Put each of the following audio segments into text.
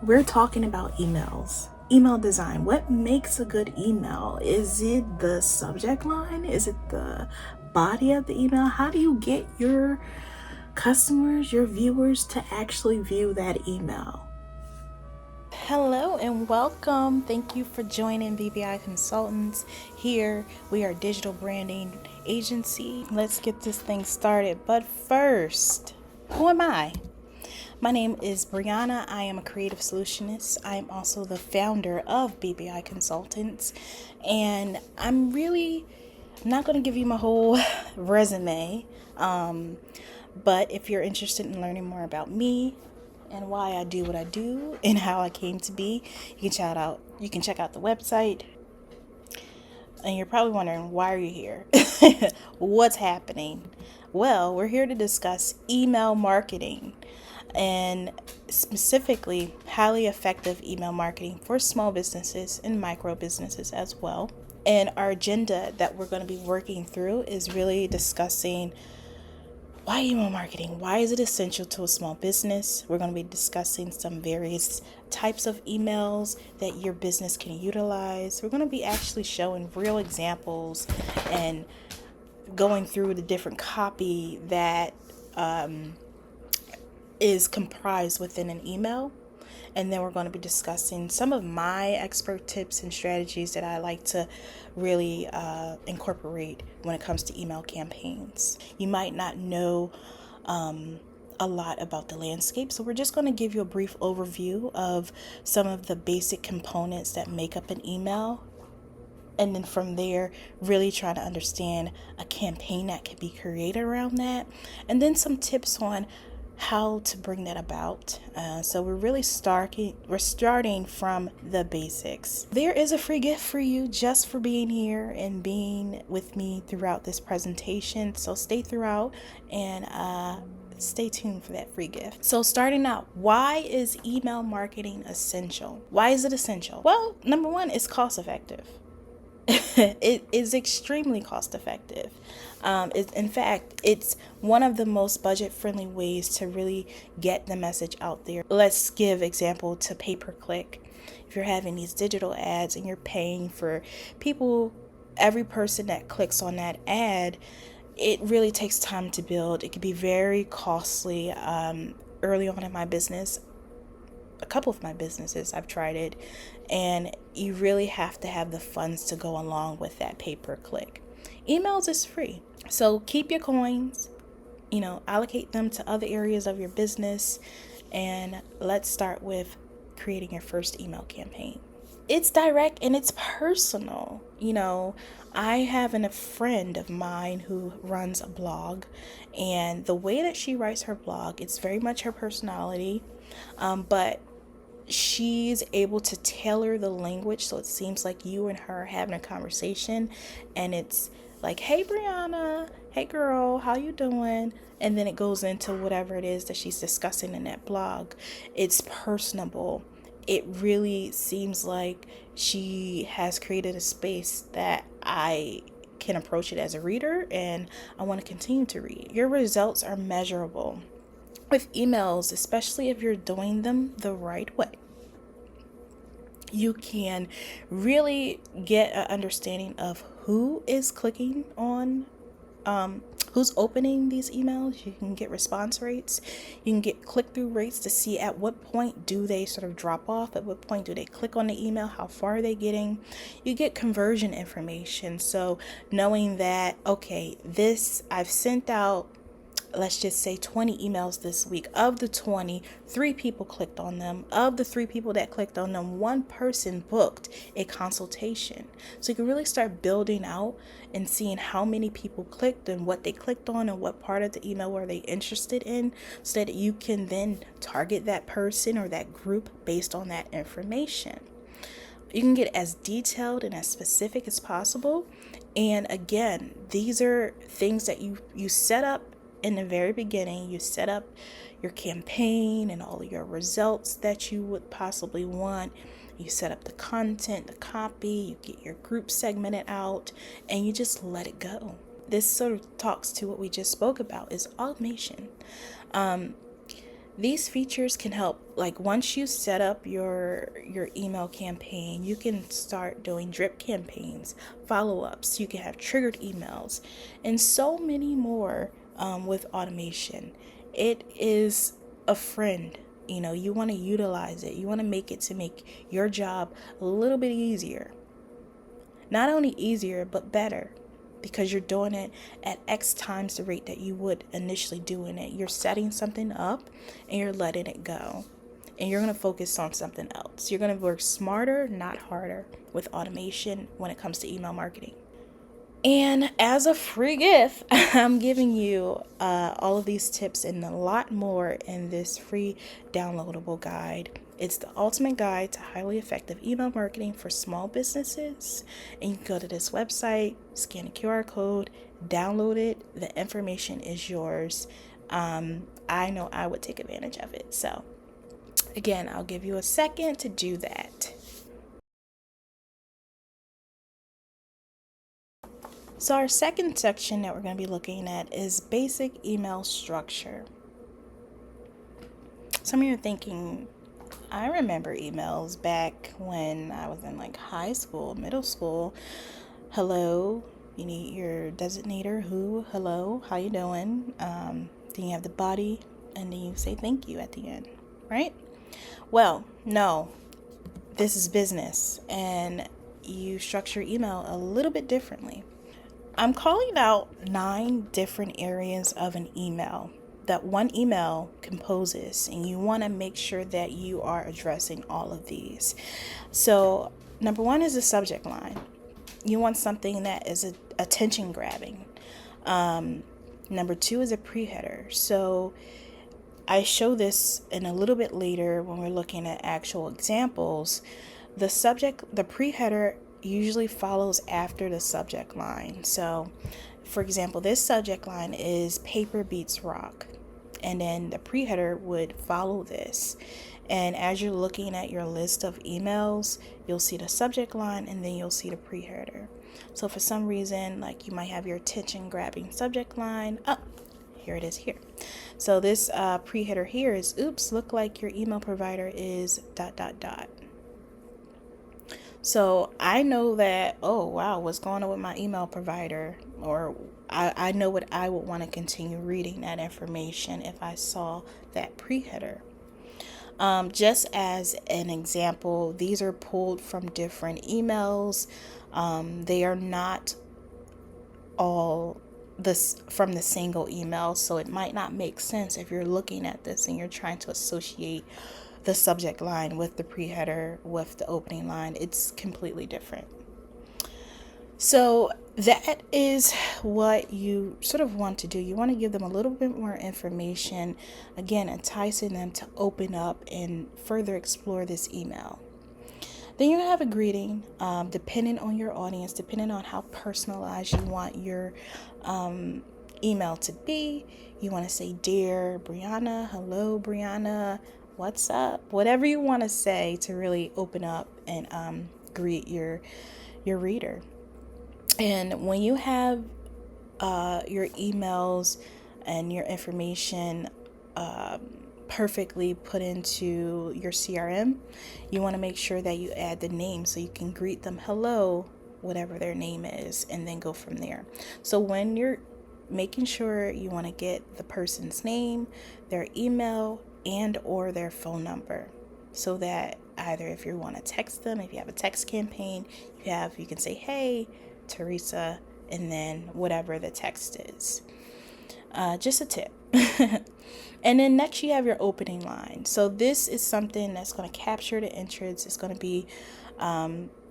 We're talking about emails, email design. What makes a good email? Is it the subject line? Is it the body of the email? How do you get your customers, your viewers to actually view that email? Hello and welcome. Thank you for joining BBI Consultants. Here we are a digital branding agency. Let's get this thing started. But first, who am I? My name is Brianna. I am a creative solutionist. I am also the founder of BBI Consultants. And I'm not going to give you my whole resume. But if you're interested in learning more about me and why I do what I do and how I came to be, you can check out the website. And you're probably wondering, why are you here? What's happening? Well, we're here to discuss email marketing, and specifically highly effective email marketing for small businesses and micro businesses as well. And our agenda that we're going to be working through is really discussing why email marketing? Why is it essential to a small business? We're going to be discussing some various types of emails that your business can utilize. We're going to be actually showing real examples and going through the different copy that is comprised within an email. And then we're going to be discussing some of my expert tips and strategies that I like to really incorporate when it comes to email campaigns. You might not know a lot about the landscape, so we're just going to give you a brief overview of some of the basic components that make up an email. And then from there, really trying to understand a campaign that can be created around that. And then some tips on how to bring that about. So we're starting from the basics. There is a free gift for you just for being here and being with me throughout this presentation. So stay throughout and stay tuned for that free gift. So starting out, why is email marketing essential? Why is it essential? Well, number one, it's cost effective. It is extremely cost effective. In fact, it's one of the most budget friendly ways to really get the message out there. Let's give example to pay-per-click. If you're having these digital ads and you're paying for people, every person that clicks on that ad, it really takes time to build. It can be very costly. Early on in my business, a couple of my businesses, I've tried it, and you really have to have the funds to go along with that pay-per-click. Emails is free, so keep your coins, allocate them to other areas of your business, and let's start with creating your first email campaign. It's direct and it's personal. I have a friend of mine who runs a blog, and the way that she writes her blog, it's very much her personality, but she's able to tailor the language so it seems like you and her are having a conversation, and it's like, hey Brianna, hey girl, how you doing? And then it goes into whatever it is that she's discussing in that blog. It's personable. It really seems like she has created a space that I can approach it as a reader, and I want to continue to read. Your results are measurable with emails, especially if you're doing them the right way. You can really get an understanding of who is clicking on, who's opening these emails. You can get response rates. You can get click-through rates to see at what point do they sort of drop off, at what point do they click on the email, how far are they getting. You get conversion information. So knowing that, okay, I've sent out, let's just say 20 emails this week. Of the 20, 3 people clicked on them. Of the 3 people that clicked on them, 1 person booked a consultation. So you can really start building out and seeing how many people clicked and what they clicked on and what part of the email were they interested in, so that you can then target that person or that group based on that information. You can get as detailed and as specific as possible. And again, these are things that you set up in the very beginning. You set up your campaign and all of your results that you would possibly want. You set up the content, the copy, you get your group segmented out, and you just let it go. This sort of talks to what we just spoke about, is automation. These features can help, like once you set up your email campaign, you can start doing drip campaigns, follow-ups, you can have triggered emails, and so many more with automation. It is a friend. You want to utilize it. You want to make it to make your job a little bit easier. Not only easier, but better, because you're doing it at X times the rate that you would initially doing it. You're setting something up and you're letting it go. And you're going to focus on something else. You're going to work smarter, not harder, with automation when it comes to email marketing. And as a free gift, I'm giving you all of these tips and a lot more in this free downloadable guide. It's the ultimate guide to highly effective email marketing for small businesses. And you can go to this website, scan a QR code, download it. The information is yours. I know I would take advantage of it. So again, I'll give you a second to do that. So our second section that we're going to be looking at is basic email structure. Some of you are thinking, I remember emails back when I was in like high school, middle school. Hello, you need your designator, who, hello, how you doing? Then you have the body, and then you say thank you at the end, right? Well, no, this is business, and you structure email a little bit differently. I'm calling out 9 different areas of an email that one email composes, and you want to make sure that you are addressing all of these. So, number 1 is the subject line. You want something that is attention grabbing. Number 2 is a pre-header. So, I show this in a little bit later when we're looking at actual examples. The pre-header usually follows after the subject line. So, for example, this subject line is paper beats rock, and then the pre-header would follow this. And as you're looking at your list of emails, you'll see the subject line and then you'll see the pre-header. So for some reason, like you might have your attention grabbing subject line. Oh, here it is here. So this pre-header here is, oops, look like your email provider is ... So I know that, oh, wow, what's going on with my email provider? Or I know what I would want to continue reading that information if I saw that pre-header. Just as an example, these are pulled from different emails. They are not all from the single email, so it might not make sense if you're looking at this and you're trying to associate the subject line with the pre-header with the opening line. It's completely different. So that is what you sort of want to do. You want to give them a little bit more information, again, enticing them to open up and further explore this email. Then you have a greeting, depending on your audience, depending on how personalized you want your email to be. You want to say, Dear Brianna, hello Brianna, what's up? Whatever you want to say to really open up and greet your reader. And when you have your emails and your information perfectly put into your CRM, you want to make sure that you add the name so you can greet them hello, whatever their name is, and then go from there. So when you're making sure, you want to get the person's name, their email, and or their phone number, so that either if you want to text them, if you have a text campaign, you can say, hey Teresa, and then whatever the text is. Just a tip. And then next you have your opening line. So this is something that's going to capture the interest. It's going to be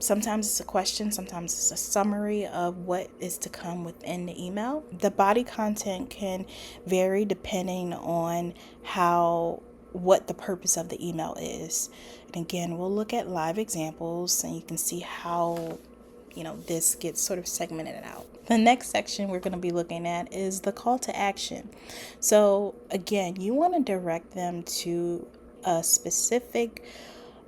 sometimes it's a question, sometimes it's a summary of what is to come within the email. The body content can vary depending on what the purpose of the email is. And again, we'll look at live examples and you can see how this gets sort of segmented out. The next section we're going to be looking at is the call to action. So again, you want to direct them to a specific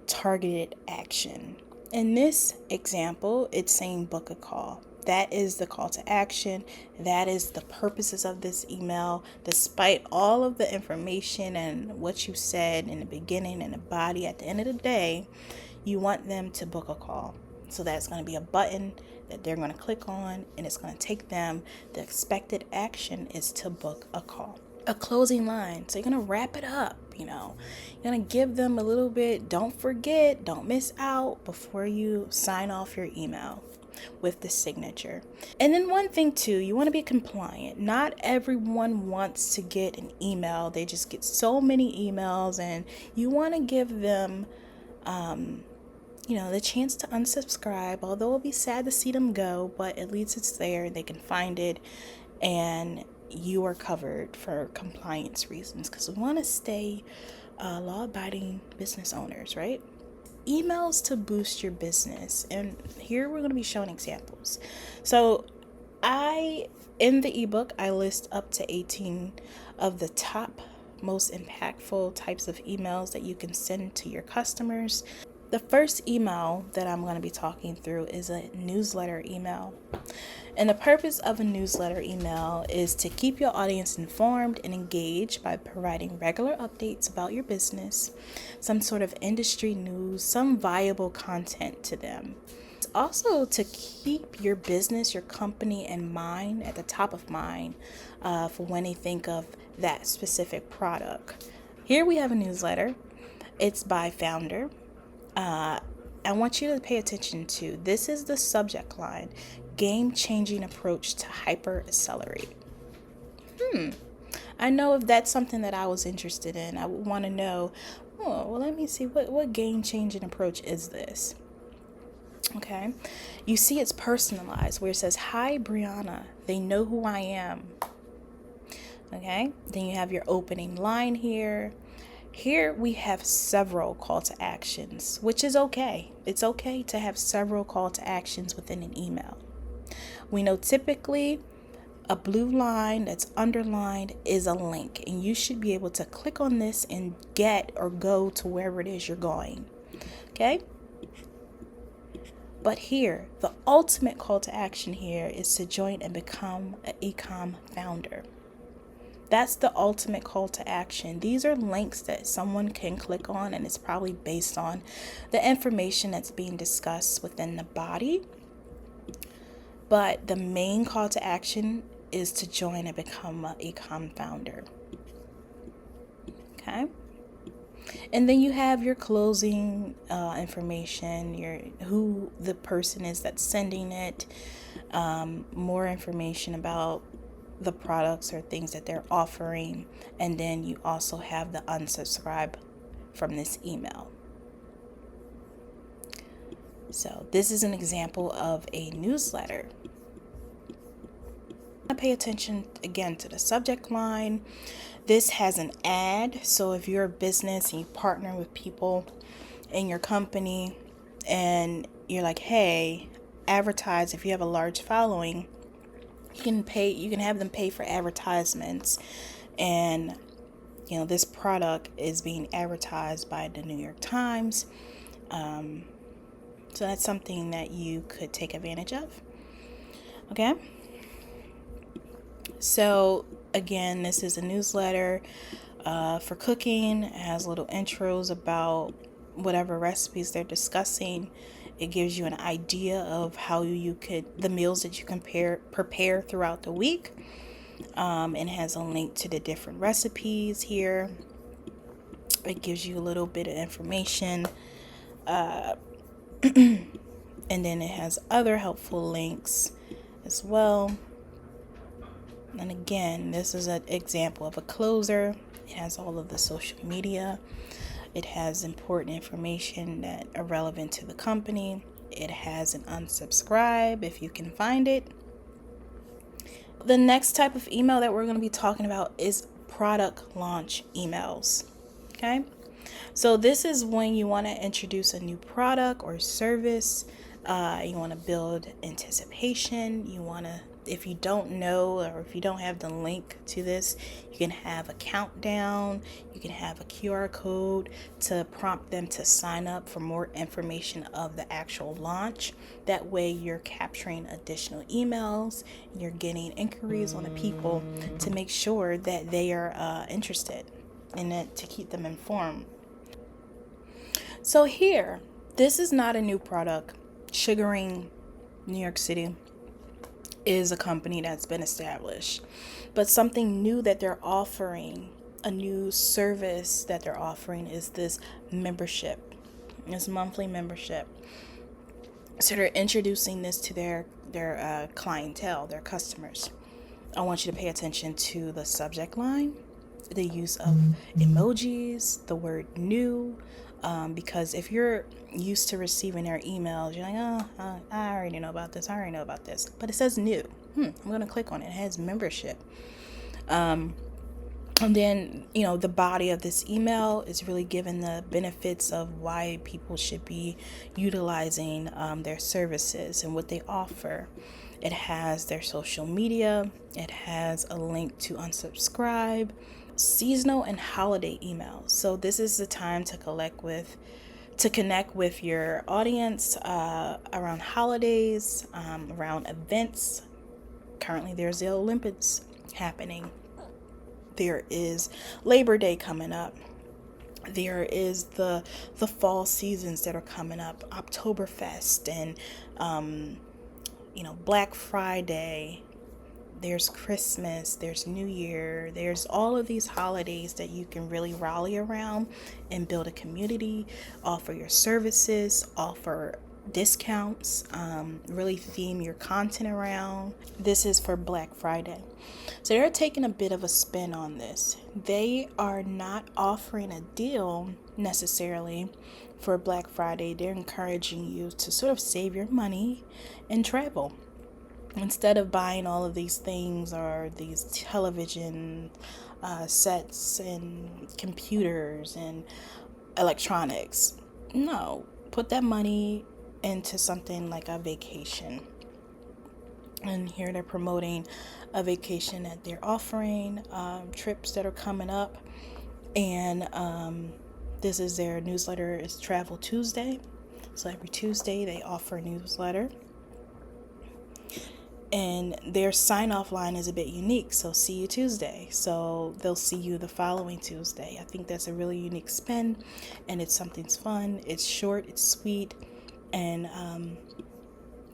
targeted action. In this example, it's saying book a call. That is the call to action. That is the purposes of this email. Despite all of the information and what you said in the beginning and the body, at the end of the day, you want them to book a call. So that's going to be a button that they're going to click on, and it's going to take them. The expected action is to book a call. A closing line. So you're going to wrap it up, You're going to give them a little bit. Don't forget, don't miss out before you sign off your email with the signature. And then one thing too, you want to be compliant. Not everyone wants to get an email. They just get so many emails, and you want to give them the chance to unsubscribe, although it'll be sad to see them go, but at least it's there. They can find it, and you are covered for compliance reasons, because we want to stay law-abiding business owners, right? Emails to boost your business. And here we're going to be showing examples. So in the ebook, I list up to 18 of the top most impactful types of emails that you can send to your customers. The first email that I'm going to be talking through is a newsletter email. And the purpose of a newsletter email is to keep your audience informed and engaged by providing regular updates about your business, some sort of industry news, some viable content to them. It's also to keep your business, your company in mind, at the top of mind for when they think of that specific product. Here we have a newsletter. It's by Founder. I want you to pay attention to, this is the subject line: game-changing approach to hyper accelerate. I know if that's something that I was interested in, I would want to know, let me see, what game-changing approach is this? Okay, you see it's personalized, where it says, "Hi Brianna, they know who I am." Okay, then you have your opening line here. Here we have several call to actions, which is okay. It's okay to have several call to actions within an email. We know typically a blue line that's underlined is a link, and you should be able to click on this and get or go to wherever it is you're going. Okay? But here, the ultimate call to action here is to join and become an e-com founder. That's the ultimate call to action. These are links that someone can click on, and it's probably based on the information that's being discussed within the body. But the main call to action is to join and become an e-com founder. Okay? And then you have your closing information, who the person is that's sending it, more information about the products or things that they're offering, and then you also have the unsubscribe from this email. So this is an example of a newsletter. I pay attention again to the subject line. This has an ad, so if you're a business and you partner with people in your company and you're like, hey, advertise, if you have a large following, you can have them pay for advertisements, and this product is being advertised by the New York Times, so that's something that you could take advantage of. Okay, so again, this is a newsletter for cooking. It has little intros about whatever recipes they're discussing. It gives you an idea of how the meals that you can prepare throughout the week. And has a link to the different recipes here. It gives you a little bit of information. And then it has other helpful links as well. And again, this is an example of a closer. It has all of the social media. It has important information that are relevant to the company. It has an unsubscribe if you can find it. The next type of email that we're going to be talking about is product launch emails. Okay? So this is when you want to introduce a new product or service. You want to build anticipation. You want to If you don't know, or if you don't have the link to this, you can have a countdown, you can have a QR code to prompt them to sign up for more information of the actual launch. That way you're capturing additional emails, you're getting inquiries on the people to make sure that they are interested in it, to keep them informed. So here, this is not a new product. Sugaring New York City is a company that's been established, but something new that they're offering, a new service that they're offering, is this membership, this monthly membership. So they're introducing this to their clientele, their customers. I want you to pay attention to the subject line, the use of emojis, the word new, because if you're used to receiving their emails, you're like, I already know about this, but it says new. I'm going to click on it. It has membership. And then, the body of this email is really given the benefits of why people should be utilizing their services and what they offer. It has their social media. It has a link to unsubscribe, seasonal and holiday emails. So this is the time to connect with your audience around holidays, around events. Currently, there's the Olympics happening. There is Labor Day coming up. There is the fall seasons that are coming up, Oktoberfest and Black Friday. There's Christmas, there's New Year, there's all of these holidays that you can really rally around and build a community, offer your services, offer discounts, really theme your content around. This is for Black Friday. So they're taking a bit of a spin on this. They are not offering a deal necessarily for Black Friday. They're encouraging you to sort of save your money and travel. Instead of buying all of these things, or these television sets and computers and electronics, no, put that money into something like a vacation. And here they're promoting a vacation that they're offering, trips that are coming up. And this is their newsletter, is Travel Tuesday. So every Tuesday they offer a newsletter. And their sign-off line is a bit unique. So see you Tuesday. So they'll see you the following Tuesday. I think that's a really unique spin, and it's something's fun. It's short, it's sweet, and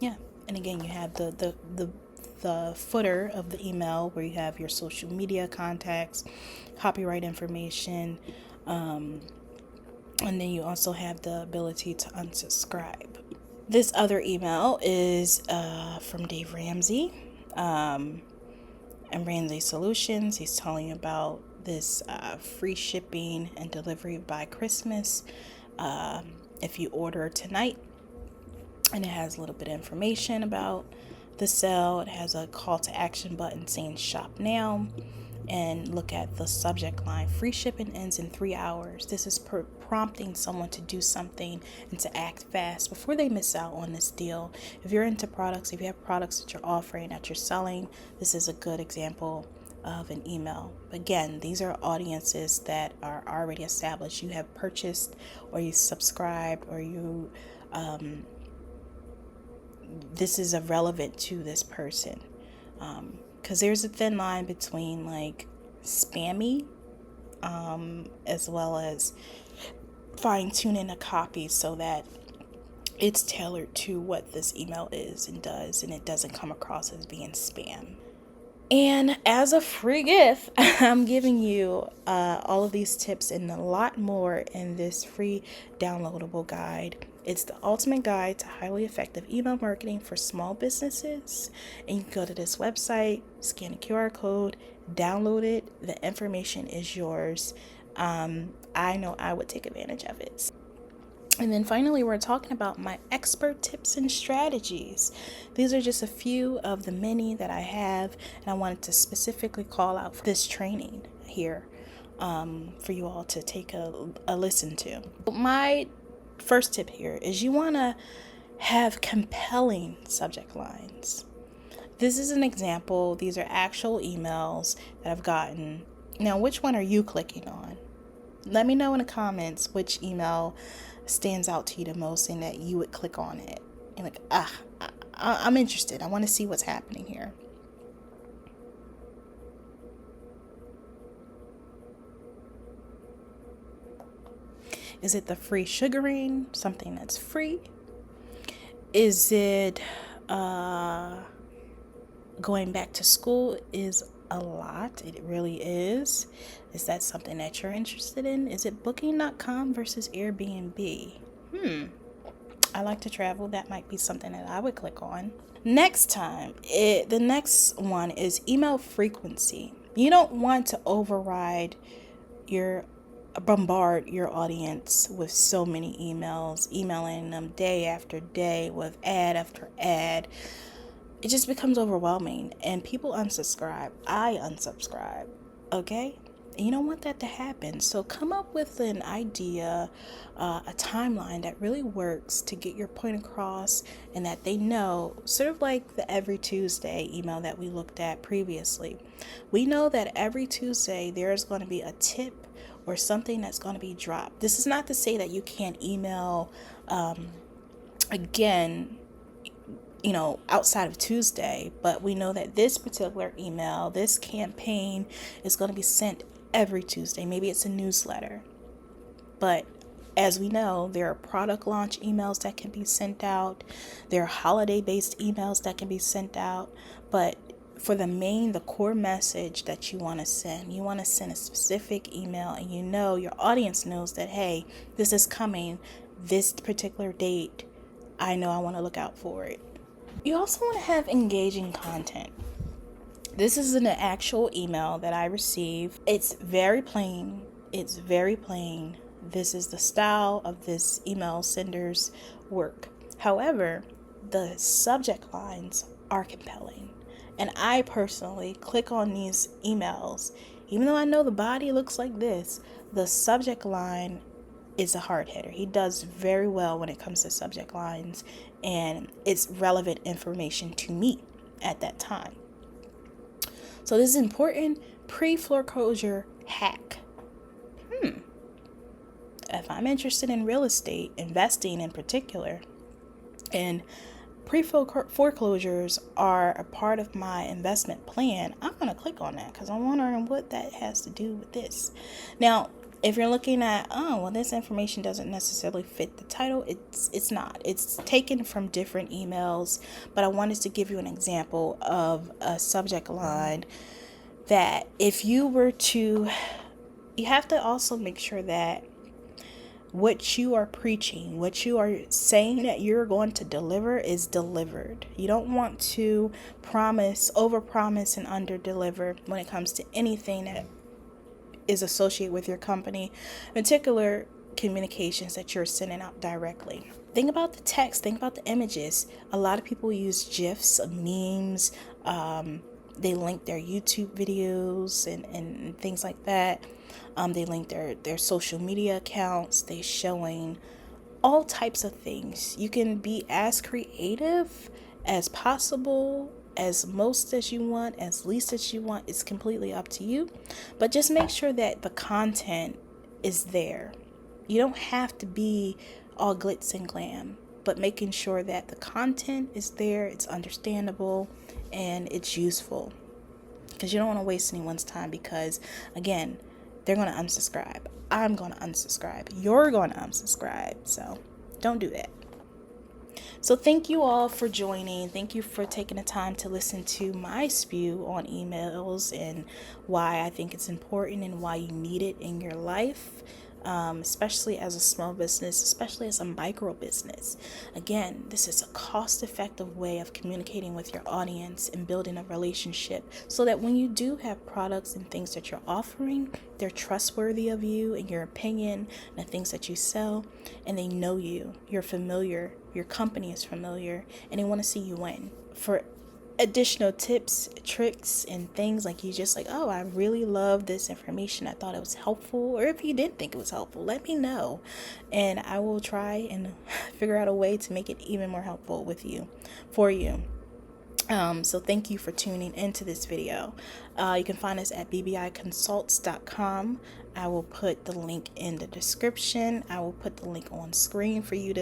yeah. And again, you have the footer of the email where you have your social media contacts, copyright information, and then you also have the ability to unsubscribe. This other email is from Dave Ramsey and Ramsey Solutions. He's telling you about this free shipping and delivery by Christmas if you order tonight. And it has a little bit of information about the sale. It has a call to action button saying shop now. And look at the subject line. Free shipping ends in 3 hours. This is prompting someone to do something and to act fast before they miss out on this deal. If you're into products, if you have products that you're offering, that you're selling, this is a good example of an email. Again, these are audiences that are already established. You have purchased, or you subscribed, or you this is irrelevant to this person. Because there's a thin line between like spammy as well as fine-tuning a copy so that it's tailored to what this email is and does, and it doesn't come across as being spam. And as a free gift, I'm giving you all of these tips and a lot more in this free downloadable guide. It's the ultimate guide to highly effective email marketing for small businesses. And you can go to this website, scan a QR code, download it. The information is yours. I know I would take advantage of it. And then finally, we're talking about my expert tips and strategies. These are just a few of the many that I have, and I wanted to specifically call out for this training here for you all to take a listen to. My first tip here is you want to have compelling subject lines. This is an example. These are actual emails that I've gotten. Now, which one are you clicking on? Let me know in the comments which email stands out to you the most and that you would click on it. And like, I'm interested. I want to see what's happening here. Is it the free sugaring? Something that's free? Is it going back to school is a lot. It really is. Is that something that you're interested in? Is it booking.com versus Airbnb? I like to travel. That might be something that I would click on. Next time, the next one is email frequency. You don't want to bombard your audience with so many emails, emailing them day after day with ad after ad. It just becomes overwhelming and people unsubscribe. I unsubscribe. Okay? You don't want that to happen. So come up with an idea, a timeline that really works to get your point across and that they know, sort of like the every Tuesday email that we looked at previously. We know that every Tuesday there's going to be a tip or something that's going to be dropped. This is not to say that you can't email again, outside of Tuesday, but we know that this particular email, this campaign is going to be sent every Tuesday. Maybe it's a newsletter, but as we know, there are product launch emails that can be sent out. There are holiday-based emails that can be sent out, but for the core message that you want to send a specific email, and your audience knows that, hey, this is coming this particular date. I know I want to look out for it. You also want to have engaging content. This is an actual email that I received. It's very plain. This is the style of this email sender's work. However, the subject lines are compelling. And I personally click on these emails. Even though I know the body looks like this, the subject line is a hard hitter. He does very well when it comes to subject lines, and it's relevant information to me at that time. So this is important. Pre-foreclosure hack. If I'm interested in real estate, investing in particular, and pre-foreclosures are a part of my investment plan, I'm going to click on that because I'm wondering what that has to do with this. Now, if you're looking at, this information doesn't necessarily fit the title, it's not. It's taken from different emails, but I wanted to give you an example of a subject line that if you were to, you have to also make sure that what you are preaching, what you are saying that you're going to deliver is delivered. You don't want to overpromise and underdeliver when it comes to anything that is associated with your company, in particular communications that you're sending out directly. Think about the text, think about the images. A lot of people use GIFs, memes, they link their YouTube videos and things like that. They link their social media accounts. They showing all types of things. You can be as creative as possible, as most as you want, as least as you want. It's completely up to you. But just make sure that the content is there. You don't have to be all glitz and glam, but making sure that the content is there, it's understandable, and it's useful. Because you don't want to waste anyone's time, because again, they're going to unsubscribe. I'm going to unsubscribe. You're going to unsubscribe. So don't do that. So thank you all for joining. Thank you for taking the time to listen to my spew on emails and why I think it's important and why you need it in your life. Especially as a small business, especially as a micro business. Again, this is a cost-effective way of communicating with your audience and building a relationship so that when you do have products and things that you're offering, they're trustworthy of you and your opinion and the things that you sell, and they know you. You're familiar. Your company is familiar, and they want to see you win. For additional tips, tricks, and things like you just like, I really love this information, I thought it was helpful, or if you didn't think it was helpful, let me know and I will try and figure out a way to make it even more helpful for you. So thank you for tuning into this video. You can find us at bbiconsults.com. I will put the link in the description. I will put the link on screen for you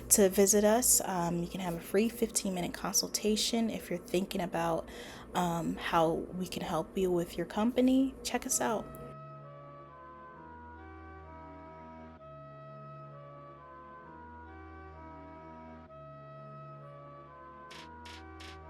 to visit us. You can have a free 15-minute consultation if you're thinking about how we can help you with your company. Check us out.